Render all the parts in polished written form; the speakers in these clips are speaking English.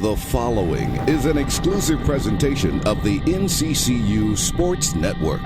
The following is an exclusive presentation of the NCCU Sports Network.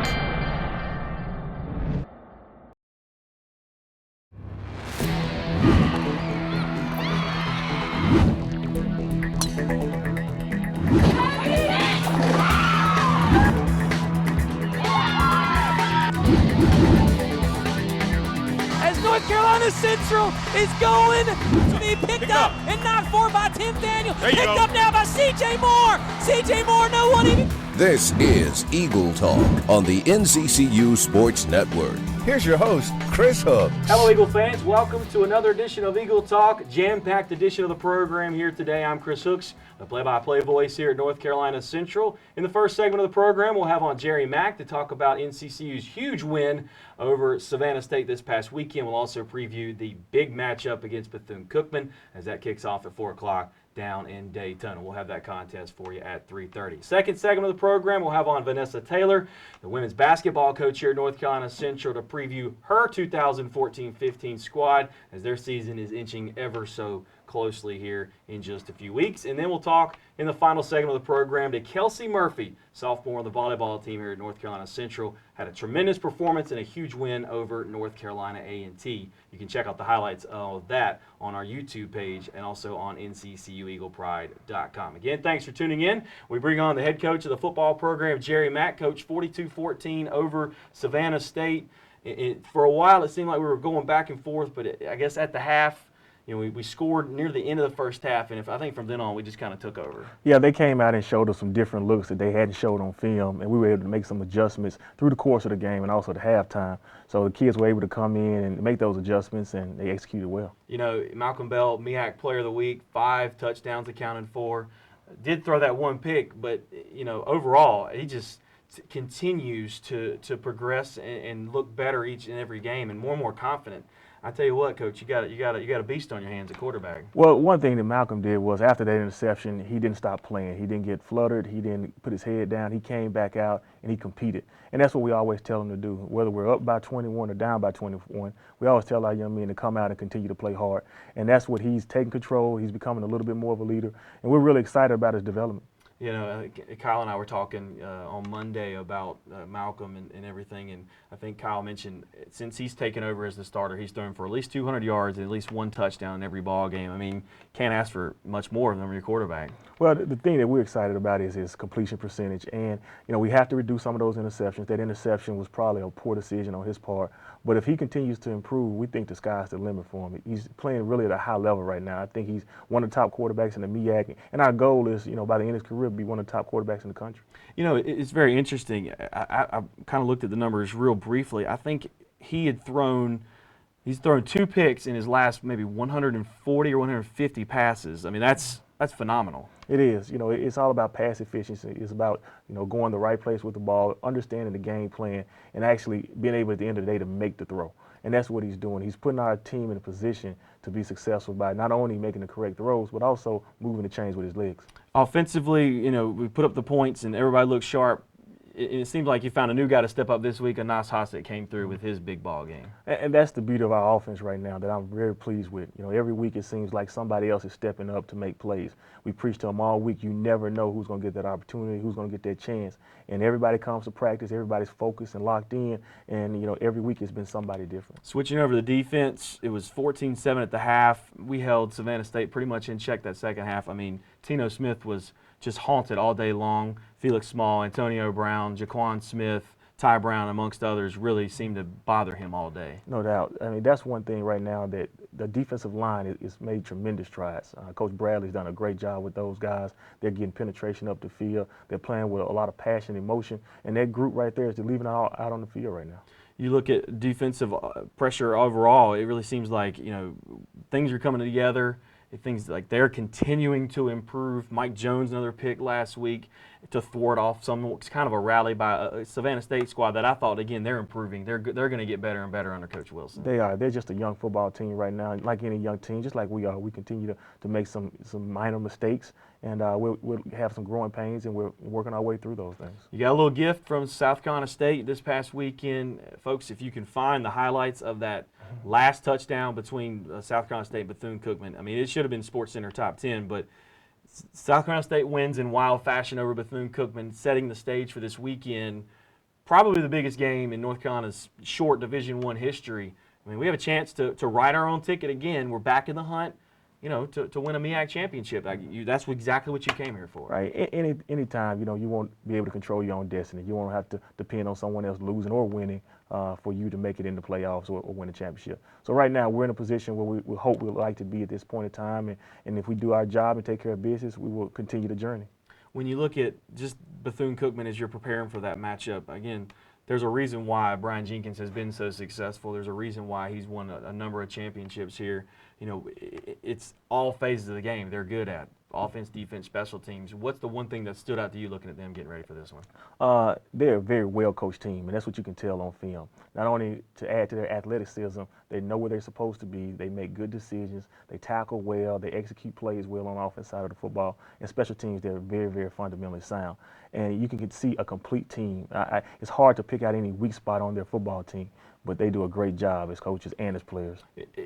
North Carolina Central is going to be picked up and knocked for by Tim Daniel. Picked up now by C.J. Moore. C.J. Moore, no one even. This is Eagle Talk on the NCCU Sports Network. Here's your host, Chris Hooks. Hello, Eagle fans. Welcome to another edition of Eagle Talk, jam-packed edition of the program here today. I'm Chris Hooks, the play-by-play voice here at North Carolina Central. In the first segment of the program, we'll have on Jerry Mack to talk about NCCU's huge win over Savannah State this past weekend. We'll also preview the big matchup against Bethune-Cookman as that kicks off at 4 o'clock down in Daytona. We'll have that contest for you at 3:30. Second segment of the program, we'll have on Vanessa Taylor, the women's basketball coach here at North Carolina Central, to preview her 2014-15 squad as their season is inching ever so closely here in just a few weeks. And then we'll talk in the final segment of the program to Kelsey Murphy, sophomore on the volleyball team here at North Carolina Central. Had a tremendous performance and a huge win over North Carolina A&T. You can check out the highlights of that on our YouTube page and also on NCCUEaglePride.com. Again, thanks for tuning in. We bring on the head coach of the football program, Jerry Mack, coached 42-14 over Savannah State. For a while, it seemed like we were going back and forth, but I guess at the half, you know, we scored near the end of the first half, and I think from then on we just kind of took over. Yeah, they came out and showed us some different looks that they hadn't showed on film, and we were able to make some adjustments through the course of the game and also at halftime. So the kids were able to come in and make those adjustments, and they executed well. You know, Malcolm Bell, MEAC Player of the Week, 5 touchdowns accounted for. Did throw that one pick, but, you know, overall, he just continues to progress and look better each and every game and more confident. I tell you what, Coach, you got a beast on your hands at quarterback. Well, one thing that Malcolm did was after that interception, he didn't stop playing. He didn't get fluttered. He didn't put his head down. He came back out and he competed. And that's what we always tell him to do. Whether we're up by 21 or down by 21, we always tell our young men to come out and continue to play hard. And that's what he's taking control. He's becoming a little bit more of a leader. And we're really excited about his development. You know, Kyle and I were talking on Monday about Malcolm and everything, and I think Kyle mentioned since he's taken over as the starter, he's thrown for at least 200 yards and at least one touchdown in every ball game. I mean, can't ask for much more from your quarterback. Well, the thing that we're excited about is his completion percentage, and you know we have to reduce some of those interceptions. That interception was probably a poor decision on his part, but if he continues to improve, we think the sky's the limit for him. He's playing really at a high level right now. I think he's one of the top quarterbacks in the MEAC, and our goal is, you know, by the end of his career, be one of the top quarterbacks in the country. You know, it's very interesting. I kind of looked at the numbers real briefly. I think he's thrown 2 picks in his last maybe 140 or 150 passes. I mean, that's phenomenal. It is. You know, it's all about pass efficiency. It's about, you know, going the right place with the ball, understanding the game plan, and actually being able at the end of the day to make the throw. And that's what he's doing. He's putting our team in a position to be successful by not only making the correct throws, but also moving the chains with his legs. Offensively, you know, we put up the points and everybody looks sharp. It seems like you found a new guy to step up this week. Anas Hassett came through with his big ball game. And that's the beauty of our offense right now that I'm very pleased with. You know, every week it seems like somebody else is stepping up to make plays. We preach to them all week. You never know who's going to get that opportunity, who's going to get that chance. And everybody comes to practice. Everybody's focused and locked in. And, you know, every week it's been somebody different. Switching over to the defense, it was 14-7 at the half. We held Savannah State pretty much in check that second half. I mean, Tino Smith was just haunted all day long. Felix Small, Antonio Brown, Jaquan Smith, Ty Brown, amongst others, really seemed to bother him all day. No doubt. I mean, that's one thing right now that the defensive line is made tremendous strides. Coach Bradley's done a great job with those guys. They're getting penetration up the field. They're playing with a lot of passion and emotion. And that group right there is leaving out on the field right now. You look at defensive pressure overall, it really seems like, you know, things are coming together. Things like they're continuing to improve. Mike Jones, another pick last week to thwart off some kind of a rally by a Savannah State squad that I thought, again, they're improving. They're going to get better and better under Coach Wilson. They are. They're just a young football team right now. Like any young team, just like we are, we continue to make some minor mistakes, and we'll have some growing pains, and we're working our way through those things. You got a little gift from South Carolina State this past weekend. Folks, if you can find the highlights of that last touchdown between South Carolina State and Bethune-Cookman, I mean, it should have been SportsCenter top 10, but South Carolina State wins in wild fashion over Bethune-Cookman, setting the stage for this weekend. Probably the biggest game in North Carolina's short Division I history. I mean, we have a chance to write our own ticket again. We're back in the hunt, to win a MEAC championship. That's exactly what you came here for. Right. Anytime, you won't be able to control your own destiny. You won't have to depend on someone else losing or winning for you to make it in the playoffs or win a championship. So right now, we're in a position where we hope we'd like to be at this point in time. And if we do our job and take care of business, we will continue the journey. When you look at just Bethune-Cookman as you're preparing for that matchup, again, there's a reason why Brian Jenkins has been so successful. There's a reason why he's won a number of championships here. It's all phases of the game they're good at: offense, defense, special teams. What's the one thing that stood out to you looking at them getting ready for this one? They're a very well-coached team, and that's what you can tell on film. Not only to add to their athleticism, they know where they're supposed to be. They make good decisions. They tackle well. They execute plays well on the offense side of the football. And special teams, they're very, very fundamentally sound. And you can see a complete team. It's hard to pick out any weak spot on their football team, but they do a great job as coaches and as players.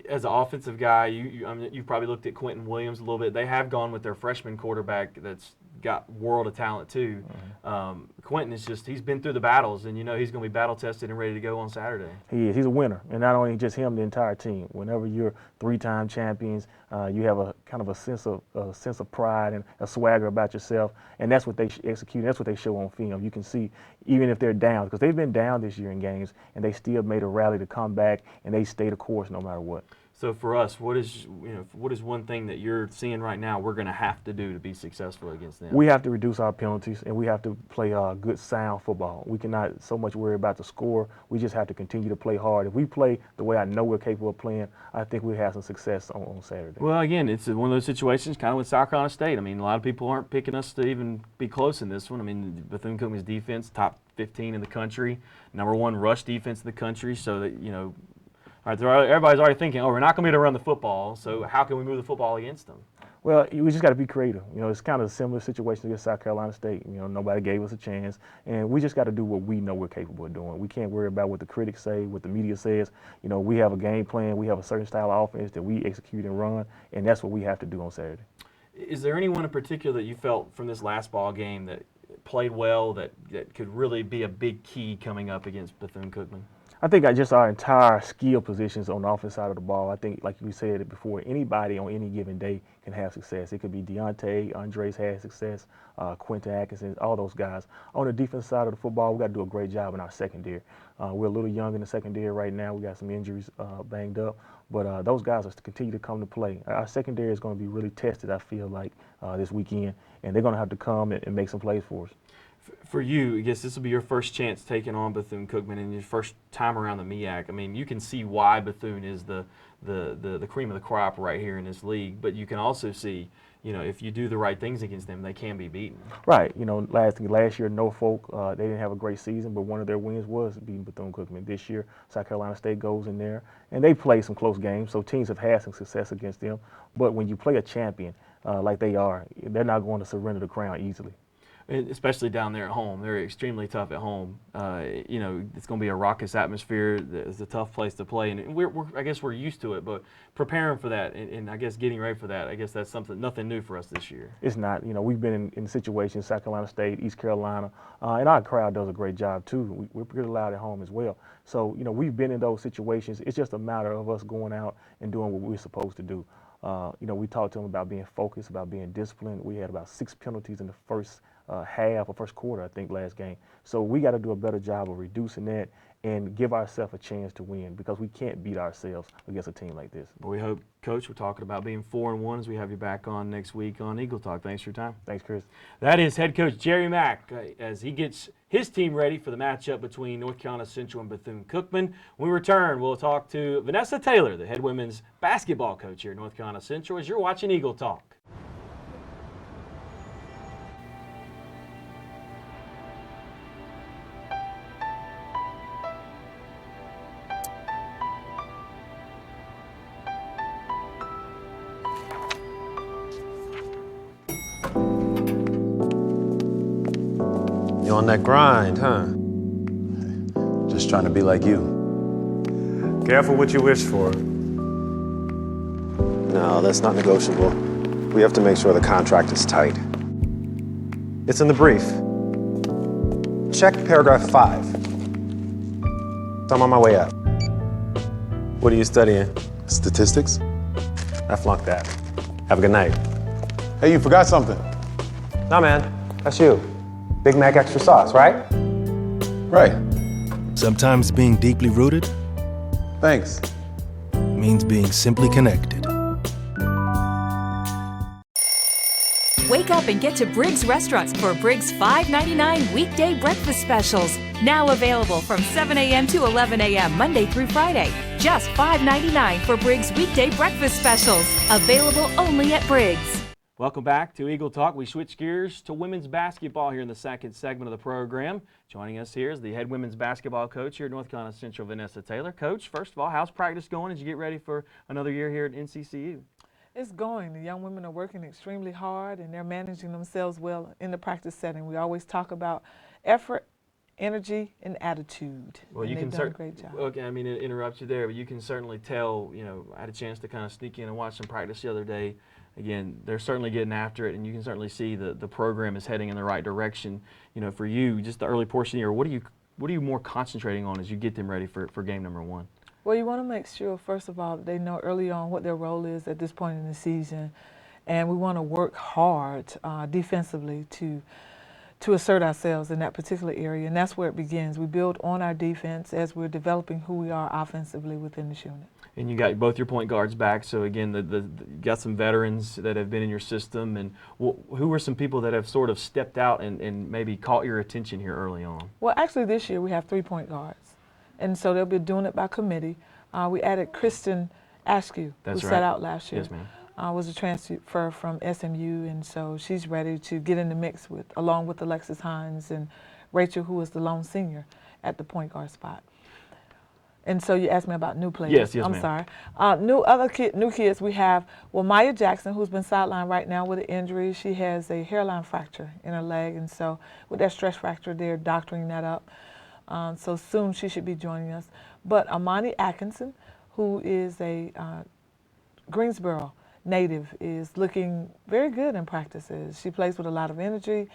As an offensive guy, you've probably looked at Quentin Williams a little bit. They have gone with their freshman quarterback that's got world of talent too. Mm-hmm. Quentin he's been through the battles, and he's going to be battle tested and ready to go on Saturday. He is. He's a winner, and not only just him, the entire team. Whenever you're three-time champions, you have a kind of a sense of pride and a swagger about yourself, and that's what they execute. That's what they show on film. You can see even if they're down, because they've been down this year in games, and they still made a rally to come back, and they stay the course no matter what. So for us, what is one thing that you're seeing right now we're going to have to do to be successful against them? We have to reduce our penalties, and we have to play good, sound football. We cannot so much worry about the score. We just have to continue to play hard. If we play the way I know we're capable of playing, I think we'll have some success on Saturday. Well, again, it's one of those situations kind of with South Carolina State. I mean, a lot of people aren't picking us to even be close in this one. I mean, Bethune-Cookman's defense, top 15 in the country, #1 rush defense in the country, so that, all right, everybody's already thinking, we're not going to be able to run the football, so how can we move the football against them? Well, we just got to be creative. It's kind of a similar situation against South Carolina State. Nobody gave us a chance, and we just got to do what we know we're capable of doing. We can't worry about what the critics say, what the media says. We have a game plan. We have a certain style of offense that we execute and run, and that's what we have to do on Saturday. Is there anyone in particular that you felt from this last ball game that played well, that could really be a big key coming up against Bethune-Cookman? I think just our entire skill positions on the offense side of the ball. I think, like you said it before, anybody on any given day can have success. It could be Deontay, Andres had success, Quentin Atkinson, all those guys. On the defense side of the football, we got to do a great job in our secondary. We're a little young in the secondary right now. We got some injuries banged up, but those guys are to continue to come to play. Our secondary is going to be really tested, I feel like, this weekend, and they're going to have to come and make some plays for us. For you, I guess this will be your first chance taking on Bethune-Cookman and your first time around the MEAC. I mean, you can see why Bethune is the cream of the crop right here in this league, but you can also see, if you do the right things against them, they can be beaten. Right. Last year, Norfolk, they didn't have a great season, but one of their wins was beating Bethune-Cookman. This year, South Carolina State goes in there, and they play some close games, so teams have had some success against them. But when you play a champion like they are, they're not going to surrender the crown easily. Especially down there at home. They're extremely tough at home. It's going to be a raucous atmosphere. It's a tough place to play, and I guess we're used to it, but preparing for that and I guess getting ready for that, I guess that's nothing new for us this year. It's not. We've been in situations, South Carolina State, East Carolina, and our crowd does a great job too. We're pretty loud at home as well. So, we've been in those situations. It's just a matter of us going out and doing what we're supposed to do. We talked to them about being focused, about being disciplined. We had about 6 penalties in the first half or first quarter, I think, last game. So we got to do a better job of reducing that and give ourselves a chance to win, because we can't beat ourselves against a team like this. Well, we hope, Coach, we're talking about being 4-1 as we have you back on next week on Eagle Talk. Thanks for your time. Thanks, Chris. That is head coach Jerry Mack as he gets his team ready for the matchup between North Carolina Central and Bethune-Cookman. When we return, we'll talk to Vanessa Taylor, the head women's basketball coach here at North Carolina Central, as you're watching Eagle Talk. You on that grind, huh? Just trying to be like you. Careful what you wish for. No, that's not negotiable. We have to make sure the contract is tight. It's in the brief. Check paragraph 5. I'm on my way out. What are you studying? Statistics? I flunked that. Have a good night. Hey, you forgot something. No, man. That's you. Big Mac extra sauce, right? Right. Sometimes being deeply rooted Thanks. means being simply connected. Wake up and get to Briggs Restaurants for Briggs $5.99 weekday breakfast specials. Now available from 7 a.m. to 11 a.m. Monday through Friday. Just $5.99 for Briggs weekday breakfast specials. Available only at Briggs. Welcome back to Eagle Talk. We switch gears to women's basketball here in the second segment of the program. Joining us here is the head women's basketball coach here at North Carolina Central, Vanessa Taylor. Coach, first of all, how's practice going as you get ready for another year here at NCCU? It's going. The young women are working extremely hard and they're managing themselves well in the practice setting. We always talk about effort, energy, and attitude. Well, you can done a great job. Okay, I mean to interrupt you there, but you can certainly tell, I had a chance to kind of sneak in and watch some practice the other day. Again, they're certainly getting after it, and you can certainly see the program is heading in the right direction. For you, just the early portion of the year, what are you more concentrating on as you get them ready for game number 1? Well, you want to make sure, first of all, that they know early on what their role is at this point in the season. And we want to work hard defensively to assert ourselves in that particular area. And that's where it begins. We build on our defense as we're developing who we are offensively within this unit. And you got both your point guards back. So, again, you got some veterans that have been in your system. And who are some people that have sort of stepped out and maybe caught your attention here early on? Well, actually, this year we have 3 point guards. And so they'll be doing it by committee. We added Kristen Askew, who sat out last year. Yes, ma'am. Was a transfer from SMU, and so she's ready to get in the mix along with Alexis Hines and Rachel, who is the lone senior at the point guard spot. And so you asked me about new players. Yes, I'm ma'am. sorry. New kids we have, Maya Jackson, who's been sidelined right now with an injury. She has a hairline fracture in her leg, and so with that stress fracture, they're doctoring that up. So soon she should be joining us. But Amani Atkinson, who is a Greensboro native, is looking very good in practices. She plays with a lot of energy.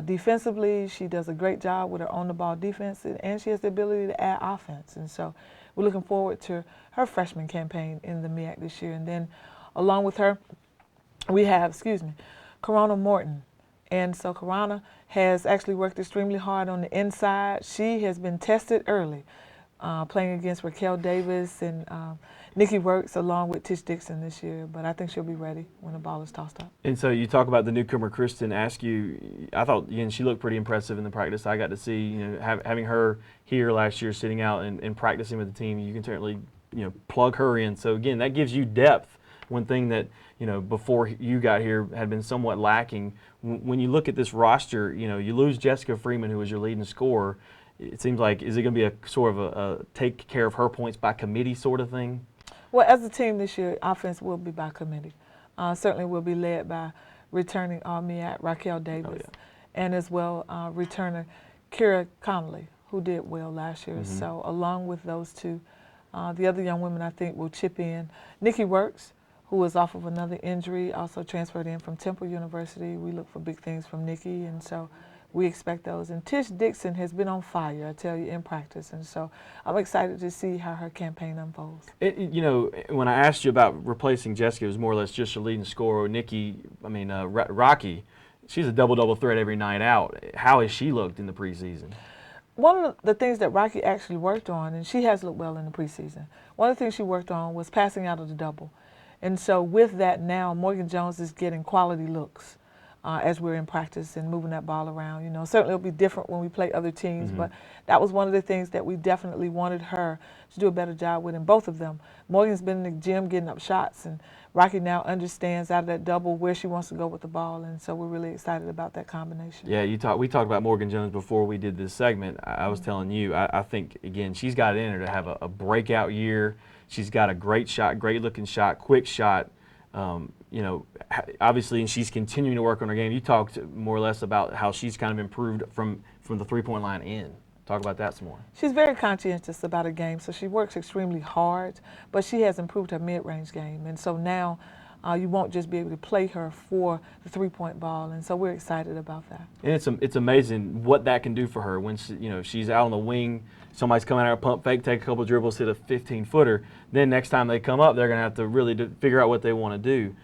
Defensively, she does a great job with her on-the-ball defense, and she has the ability to add offense. And so we're looking forward to her freshman campaign in the MEAC this year. And then along with her, we have, Corona Morton. And so Corona has actually worked extremely hard on the inside. She has been tested early, playing against Raquel Davis and Nikki Works along with Tish Dixon this year. But I think she'll be ready when the ball is tossed up. And so you talk about the newcomer, Kristen Askew. I thought, again, she looked pretty impressive in the practice. I got to see, having her here last year, sitting out and practicing with the team, you can certainly, plug her in. So, again, that gives you depth. One thing that, before you got here had been somewhat lacking. When you look at this roster, you lose Jessica Freeman, who was your leading scorer. It seems like, is it going to be a sort of a take care of her points by committee sort of thing? Well, as a team this year, offense will be by committee. Certainly will be led by returning All-MEAC Raquel Davis, and as well returner Kira Connolly, who did well last year. So along with those two, the other young women I think will chip in. Nikki Works, who was off of another injury, also transferred in from Temple University. We look for big things from Nikki, and so we expect those. And Tish Dixon has been on fire, I tell you, in practice, and so I'm excited to see how her campaign unfolds. When I asked you about replacing Jessica, it was more or less just your leading scorer. Nikki, Rocky, she's a double-double threat every night out. How has she looked in the preseason? One of the things that Rocky actually worked on, and she has looked well in the preseason, one of the things she worked on was passing out of the double. And so with that now, Morgan Jones is getting quality looks as we're in practice and moving that ball around. Certainly it'll be different when we play other teams, but that was one of the things that we definitely wanted her to do a better job with in both of them. Morgan's been in the gym getting up shots, and Rocky now understands out of that double where she wants to go with the ball, and so we're really excited about that combination. Yeah, we talked about Morgan Jones before we did this segment. I was telling you, I think, again, she's got it in her to have a breakout year. She's got a great shot, great-looking shot, quick shot. Obviously, and she's continuing to work on her game. You talked more or less about how she's kind of improved from the three-point line in. Talk about that some more. She's very conscientious about her game, so she works extremely hard, but she has improved her mid-range game. And so now you won't just be able to play her for the three-point ball, and so we're excited about that. And it's amazing what that can do for her when she's out on the wing. Somebody's coming out of a pump fake, take a couple of dribbles, hit a 15-footer. Then next time they come up, they're going to have to really figure out what they want to do.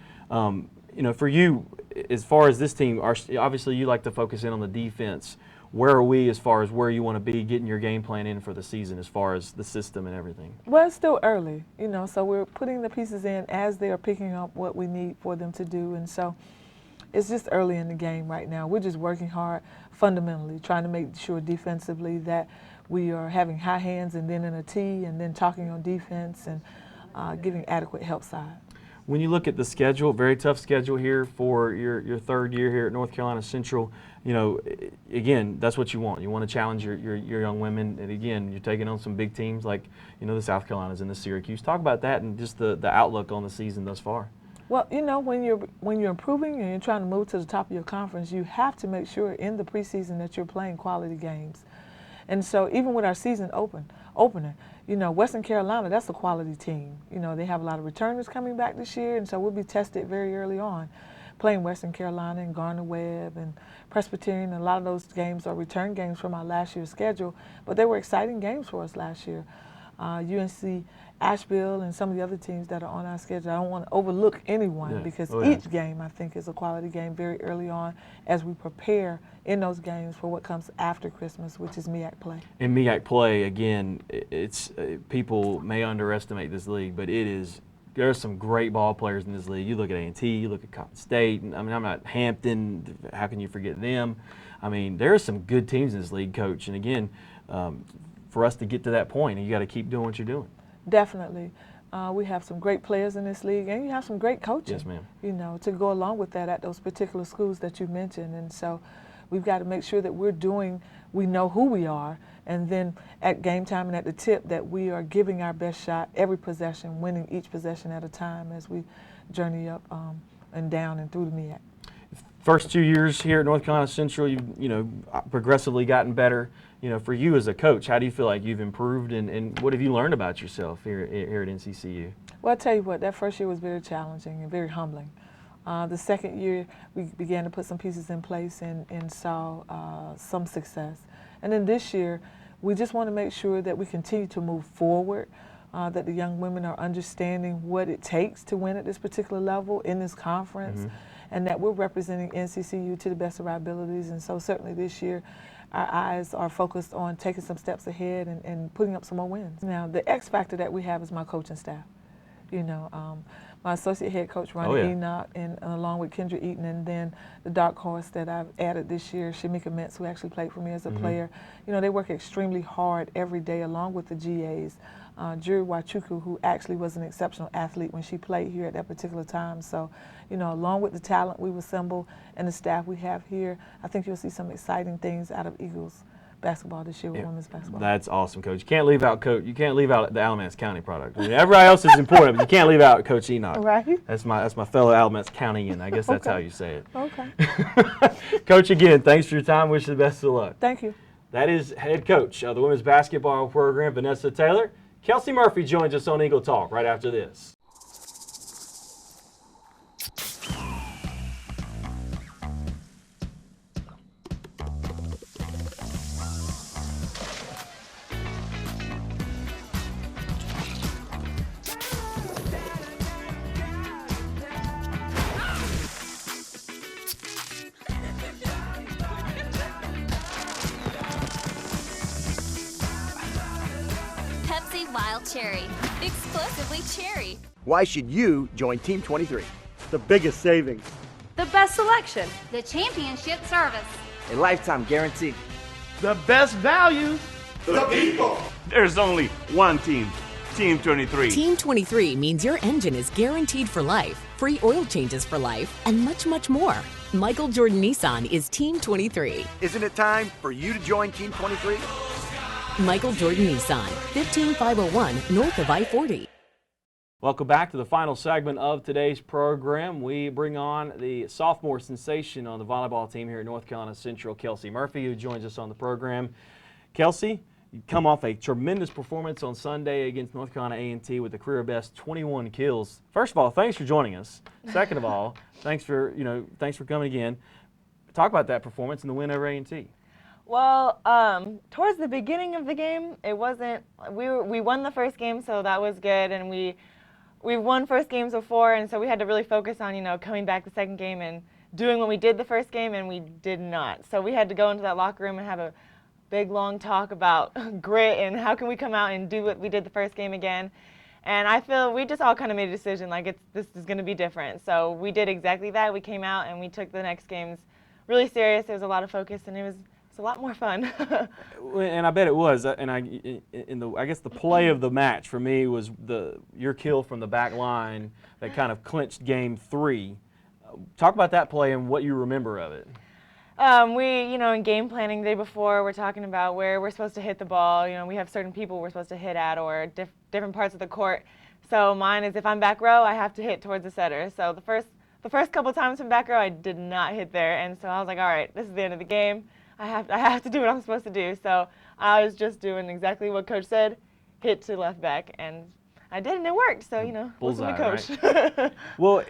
For you, as far as this team, obviously you like to focus in on the defense. Where are we as far as where you want to be getting your game plan in for the season as far as the system and everything? Well, it's still early, so we're putting the pieces in as they're picking up what we need for them to do. And so it's just early in the game right now. We're just working hard fundamentally, trying to make sure defensively that we are having high hands and then in a tee and then talking on defense and giving adequate help side. When you look at the schedule, very tough schedule here for your third year here at North Carolina Central, again, that's what you want. You want to challenge your young women, and again, you're taking on some big teams like, the South Carolinas and the Syracuse. Talk about that and just the outlook on the season thus far. Well, when you're improving and you're trying to move to the top of your conference, you have to make sure in the preseason that you're playing quality games. And so even with our season opener, Western Carolina, that's a quality team. They have a lot of returners coming back this year, and so we'll be tested very early on. Playing Western Carolina and Gardner-Webb and Presbyterian, a lot of those games are return games from our last year's schedule, but they were exciting games for us last year. UNC Asheville and some of the other teams that are on our schedule. I don't want to overlook anyone because each game, I think, is a quality game very early on as we prepare in those games for what comes after Christmas, which is MEAC play. And MEAC play, again, people may underestimate this league, but there's some great ball players in this league. You look at A&T, you look at Cotton State, I'm not Hampton, how can you forget them? There are some good teams in this league, Coach, and again, for us to get to that point, you got to keep doing what you're doing. Definitely. We have some great players in this league, and you have some great coaching. Yes, ma'am. To go along with that at those particular schools that you mentioned. And so we've got to make sure that we know who we are, and then at game time and at the tip that we are giving our best shot every possession, winning each possession at a time as we journey up and down and through the MEAC. First 2 years here at North Carolina Central, you've progressively gotten better. For you as a coach, how do you feel like you've improved, and what have you learned about yourself here at NCCU? Well, I'll tell you what, that first year was very challenging and very humbling. The second year, we began to put some pieces in place and saw some success. And then this year, we just want to make sure that we continue to move forward, that the young women are understanding what it takes to win at this particular level in this conference, and that we're representing NCCU to the best of our abilities. And so certainly this year, our eyes are focused on taking some steps ahead and putting up some more wins. Now, the X factor that we have is my coaching staff. My associate head coach, Ronnie Enoch, and along with Kendra Eaton, and then the dark horse that I've added this year, Shamika Mintz, who actually played for me as a player. They work extremely hard every day along with the GAs. Jerry Wachuku, who actually was an exceptional athlete when she played here at that particular time. So, along with the talent we've assembled and the staff we have here, I think you'll see some exciting things out of Eagles basketball this year with women's basketball. That's awesome, Coach. You can't leave out You can't leave out the Alamance County product. Everybody else is important, but you can't leave out Coach Enoch. Right. That's my fellow Alamance County-ian. I guess that's how you say it. Okay. Coach, again, thanks for your time. Wish you the best of luck. Thank you. That is head coach of the women's basketball program, Vanessa Taylor. Kelsey Murphy joins us on Eagle Talk right after this. Wild Cherry. Explosively cherry. Why should you join Team 23? The biggest savings. The best selection. The championship service. A lifetime guarantee. The best values. The people. There's only one team. Team 23. Team 23 means your engine is guaranteed for life, free oil changes for life, and much, much more. Michael Jordan Nissan is Team 23. Isn't it time for you to join Team 23? Michael Jordan Nissan, 15501 north of I-40. Welcome back to the final segment of today's program. We bring on the sophomore sensation on the volleyball team here at North Carolina Central, Kelsey Murphy, who joins us on the program. Kelsey, You come off a tremendous performance on Sunday against North Carolina A&T with a career best 21 kills. First of all, thanks for joining us. Second of all, thanks for coming again. Talk about that performance and the win over A&T. Well, towards the beginning of the game, it wasn't. We won the first game, so that was good, and we won first games before, and so we had to really focus on coming back the second game and doing what we did the first game, and we did not. So we had to go into that locker room and have a big long talk about grit and how can we come out and do what we did the first game again. And I feel we just all kind of made a decision like this is going to be different. So we did exactly that. We came out and we took the next games really serious. There was a lot of focus and it was a lot more fun. And I bet it was. And I guess the play of the match for me was your kill from the back line that kind of clinched game 3. Talk about that play and what you remember of it. In game planning the day before, we're talking about where we're supposed to hit the ball. We have certain people we're supposed to hit at or different parts of the court. So mine is if I'm back row, I have to hit towards the setter. So the first couple times from back row, I did not hit there. And so I was like, all right, this is the end of the game. I have to do what I'm supposed to do. So I was just doing exactly what Coach said, hit to left back. And I did, and it worked. So, listen to Coach. Right? Well,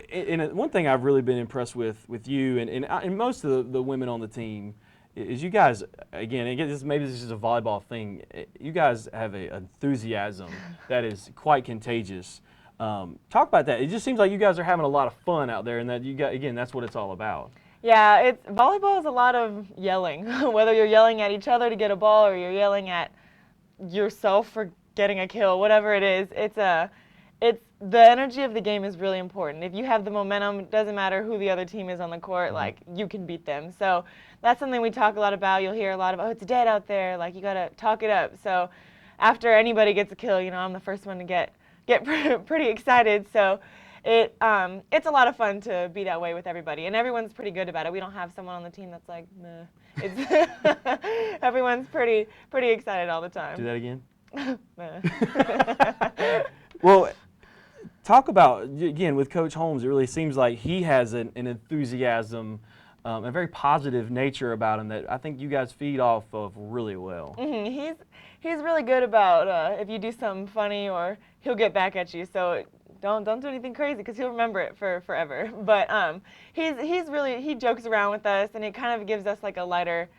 one thing I've really been impressed with you and most of the women on the team is you guys, again, maybe this is a volleyball thing, you guys have an enthusiasm that is quite contagious. Talk about that. It just seems like you guys are having a lot of fun out there, and that again, that's what it's all about. Yeah, volleyball is a lot of yelling, whether you're yelling at each other to get a ball or you're yelling at yourself for getting a kill, whatever it is. It's the energy of the game is really important. If you have the momentum, it doesn't matter who the other team is on the court, like you can beat them. So that's something we talk a lot about. You'll hear a lot about, it's dead out there, like you gotta talk it up. So after anybody gets a kill, I'm the first one to get pretty excited. So it's a lot of fun to be that way with everybody, and everyone's pretty good about it. We don't have someone on the team that's like, meh. Everyone's pretty excited all the time. Do that again. Well, talk about, again, with Coach Holmes, it really seems like he has an enthusiasm, a very positive nature about him that I think you guys feed off of really well. Mm-hmm. He's really good about if you do something funny or he'll get back at you. So don't do anything crazy because he'll remember it for forever. But he jokes around with us, and it kind of gives us like a lighter.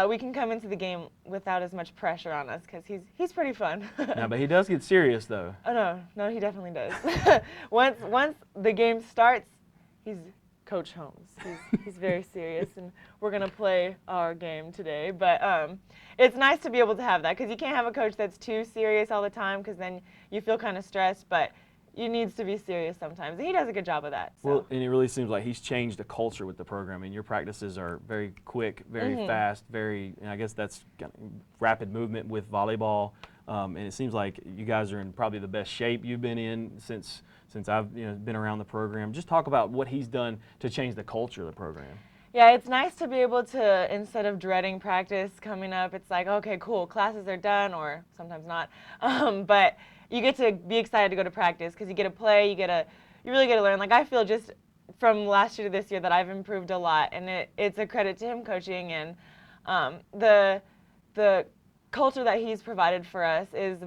We can come into the game without as much pressure on us because he's pretty fun. No, but he does get serious though. Oh no, he definitely does. Once the game starts, he's Coach Holmes. He's very serious, and we're gonna play our game today. But it's nice to be able to have that because you can't have a coach that's too serious all the time because then you feel kind of stressed. But you needs to be serious sometimes, and he does a good job of that. So. Well, and it really seems like he's changed the culture with the program. And your practices are very quick, very fast, and I guess that's rapid movement with volleyball. And it seems like you guys are in probably the best shape you've been in since I've been around the program. Just talk about what he's done to change the culture of the program. Yeah, it's nice to be able to, instead of dreading practice coming up, it's like, okay, cool, classes are done, or sometimes not, but you get to be excited to go to practice because you get to play, you really get to learn. Like I feel just from last year to this year that I've improved a lot, and it's a credit to him coaching, and the culture that he's provided for us is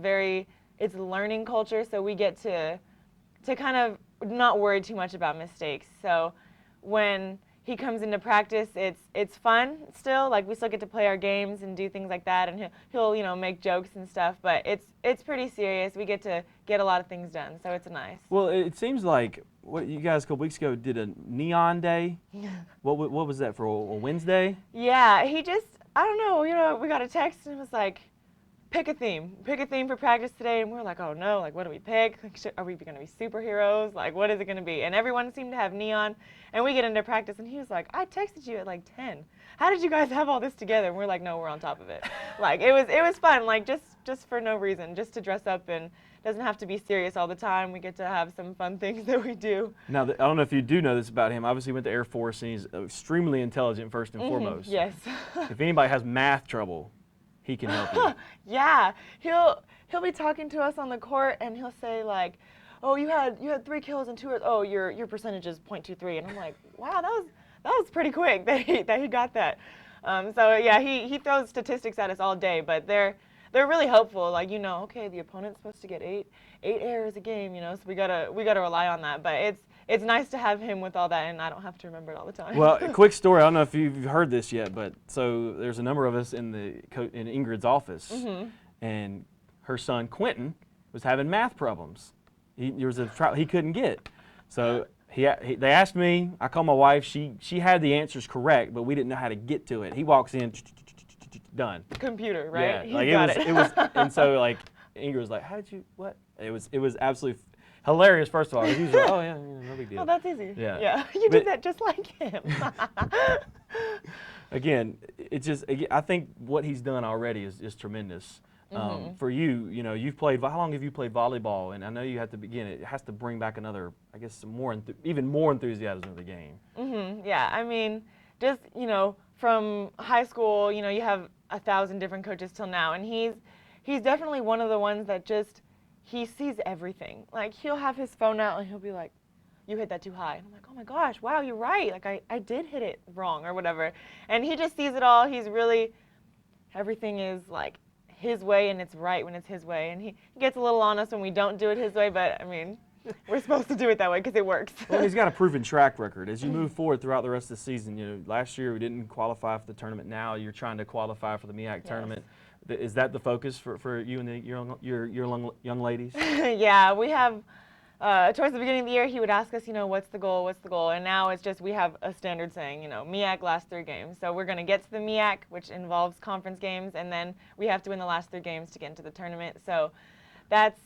it's a learning culture, so we get to kind of not worry too much about mistakes. So when he comes into practice, it's fun still. Like we still get to play our games and do things like that, and he'll make jokes and stuff. But it's pretty serious. We get to get a lot of things done, so it's nice. Well, it seems like what you guys a couple weeks ago did a neon day. What was that for a Wednesday? Yeah, I don't know. We got a text and it was like, pick a theme for practice today, and we're like, oh no, like what do we pick? Are we going to be superheroes? Like what is it going to be? And everyone seemed to have neon, and we get into practice and he was like, I texted you at like 10. How did you guys have all this together? And we're like, no, we're on top of it. Like it was fun, like just for no reason, just to dress up, and it doesn't have to be serious all the time. We get to have some fun things that we do. Now, I don't know if you do know this about him. Obviously, he went to Air Force, and he's extremely intelligent first and foremost. Yes. If anybody has math trouble, he can help you. Yeah, he'll be talking to us on the court, and he'll say like, "Oh, you had 3 kills and 2. Oh, your percentage is .23," and I'm like, "Wow, that was pretty quick that he got that." So yeah, he throws statistics at us all day, but they're really helpful. Like, okay, the opponent's supposed to get eight errors a game, so we gotta rely on that. But it's nice to have him with all that, and I don't have to remember it all the time. Well, a quick story. I don't know if you've heard this yet, but so there's a number of us in Ingrid's office, and her son Quentin was having math problems. There was a trial he couldn't get, so they asked me. I called my wife. She had the answers correct, but we didn't know how to get to it. He walks in, done. Computer, right? Yeah, like it was, and so like Ingrid was like, "How did you what?" It was absolutely hilarious. First of all, he was like, "Oh yeah, no big deal." Oh, that's easy. Yeah, you did that just like him. Again, I think what he's done already is tremendous. For you, you've played. How long have you played volleyball? And I know you have to begin. It has to bring back another, I guess, even more enthusiasm to the game. Yeah, I mean, just from high school, you have 1,000 different coaches till now, and he's definitely one of the ones that he sees everything. Like, he'll have his phone out and he'll be like, "You hit that too high." And I'm like, "Oh my gosh, wow, you're right. Like, I did hit it wrong," or whatever. And he just sees it all. Everything is like his way, and it's right when it's his way. And he gets a little on us when we don't do it his way, but I mean, we're supposed to do it that way because it works. Well, he's got a proven track record. As you move forward throughout the rest of the season, last year we didn't qualify for the tournament. Now you're trying to qualify for the MEAC tournament. Is that the focus for you and your young ladies? Yeah, we have. Towards the beginning of the year, he would ask us, what's the goal, and now it's just we have a standard saying, MEAC last 3 games. So we're going to get to the MEAC, which involves conference games, and then we have to win the last 3 games to get into the tournament. So that's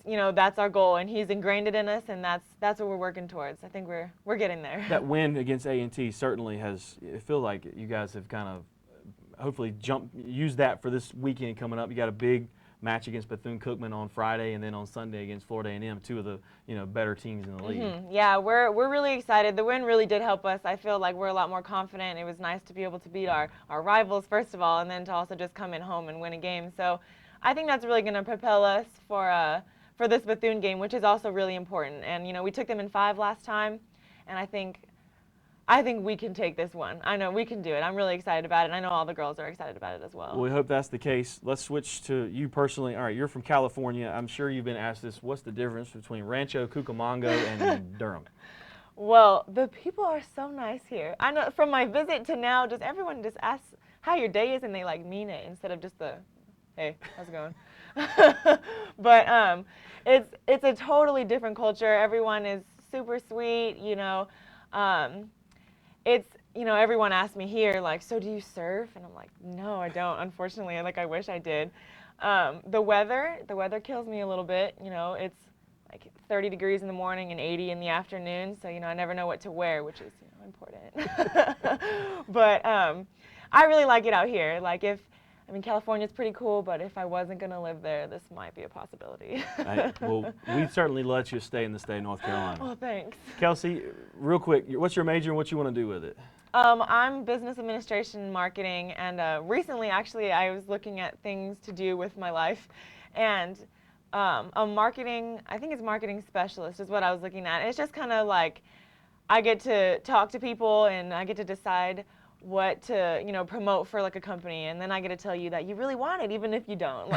our goal, and he's ingrained it in us, and that's what we're working towards. I think we're getting there. That win against A&T certainly has. I feel like you guys have kind of hopefully used that for this weekend coming up. You got a big match against Bethune-Cookman on Friday, and then on Sunday against Florida A&M, 2 of the better teams in the league. Yeah, we're really excited. The win really did help us. I feel like we're a lot more confident. It was nice to be able to beat our rivals first of all, and then to also just come in home and win a game. So I think that's really going to propel us for this Bethune game, which is also really important. And we took them in 5 last time, and I think we can take this one. I know we can do it. I'm really excited about it, and I know all the girls are excited about it as well. Well, we hope that's the case. Let's switch to you personally. All right, you're from California. I'm sure you've been asked this. What's the difference between Rancho Cucamonga and Durham? Well, the people are so nice here. I know from my visit to now, everyone just asks how your day is, and they mean it instead of just the, "Hey, how's it going?" But it's a totally different culture. Everyone is super sweet. It's, everyone asks me here, "So do you surf?" And I'm like, "No, I don't, unfortunately. I wish I did." The weather kills me a little bit. It's like 30 degrees in the morning and 80 in the afternoon, so, I never know what to wear, which is, important. But I really like it out here. California's pretty cool, but if I wasn't going to live there, this might be a possibility. Well, we'd certainly let you stay in the state of North Carolina. Oh, thanks. Kelsey, real quick, what's your major and what you want to do with it? I'm business administration and marketing, and recently, actually, I was looking at things to do with my life, and a marketing, I think it's marketing specialist is what I was looking at. And it's just kind of like I get to talk to people, and I get to decide what to promote for a company, and then I get to tell you that you really want it even if you don't.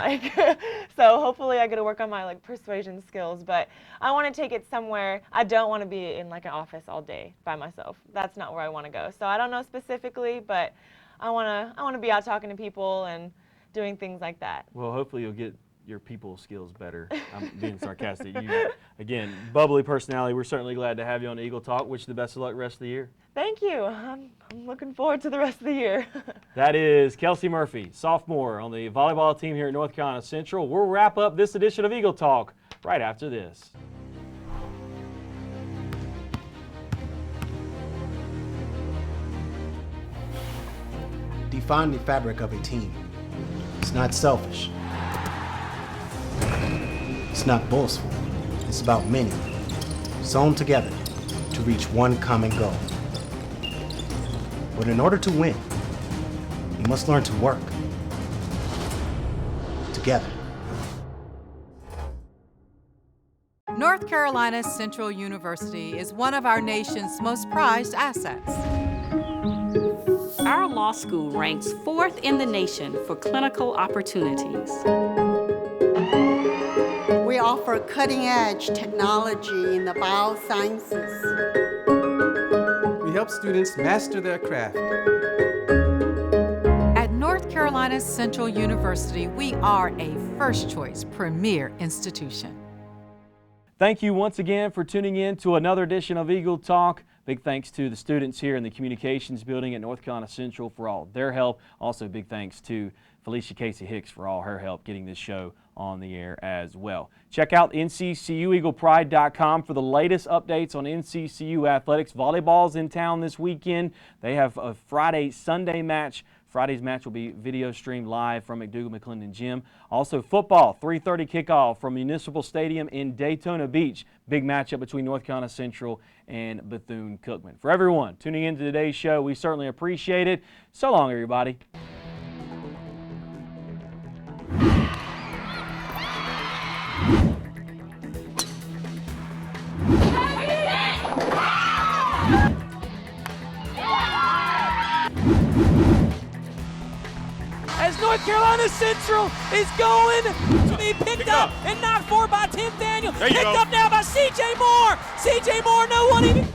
So hopefully I get to work on my persuasion skills, but I want to take it somewhere. I don't want to be in an office all day by myself. That's not where I want to go. So I don't know specifically, but I want to be out talking to people and doing things like that. Well, hopefully you'll get your people skills better. I'm being sarcastic. You, again, bubbly personality. We're certainly glad to have you on Eagle Talk. Wish you the best of luck the rest of the year. Thank you. I'm looking forward to the rest of the year. That is Kelsey Murphy, sophomore on the volleyball team here at North Carolina Central. We'll wrap up this edition of Eagle Talk right after this. Define the fabric of a team. It's not selfish. It's not boastful. It's about many, sewn together to reach one common goal. But in order to win, you must learn to work together. North Carolina Central University is one of our nation's most prized assets. Our law school ranks 4th in the nation for clinical opportunities. offer cutting-edge technology in the biosciences. We help students master their craft. At North Carolina Central University, we are a first-choice premier institution. Thank you once again for tuning in to another edition of Eagle Talk. Big thanks to the students here in the Communications Building at North Carolina Central for all their help. Also, big thanks to Felecia Casey-Hicks for all her help getting this show on the air as well. Check out NCCUEaglePride.com for the latest updates on NCCU athletics. Volleyball's in town this weekend. They have a Friday-Sunday match. Friday's match will be video streamed live from McDougal-McClendon Gym. Also football, 3:30 kickoff from Municipal Stadium in Daytona Beach. Big matchup between North Carolina Central and Bethune-Cookman. For everyone tuning in to today's show, we certainly appreciate it. So long, everybody. As North Carolina Central is going to be picked up and knocked for by Tim Daniel. Picked up now by C.J. Moore. C.J. Moore, no one even.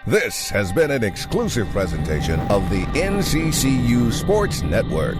This has been an exclusive presentation of the NCCU Sports Network.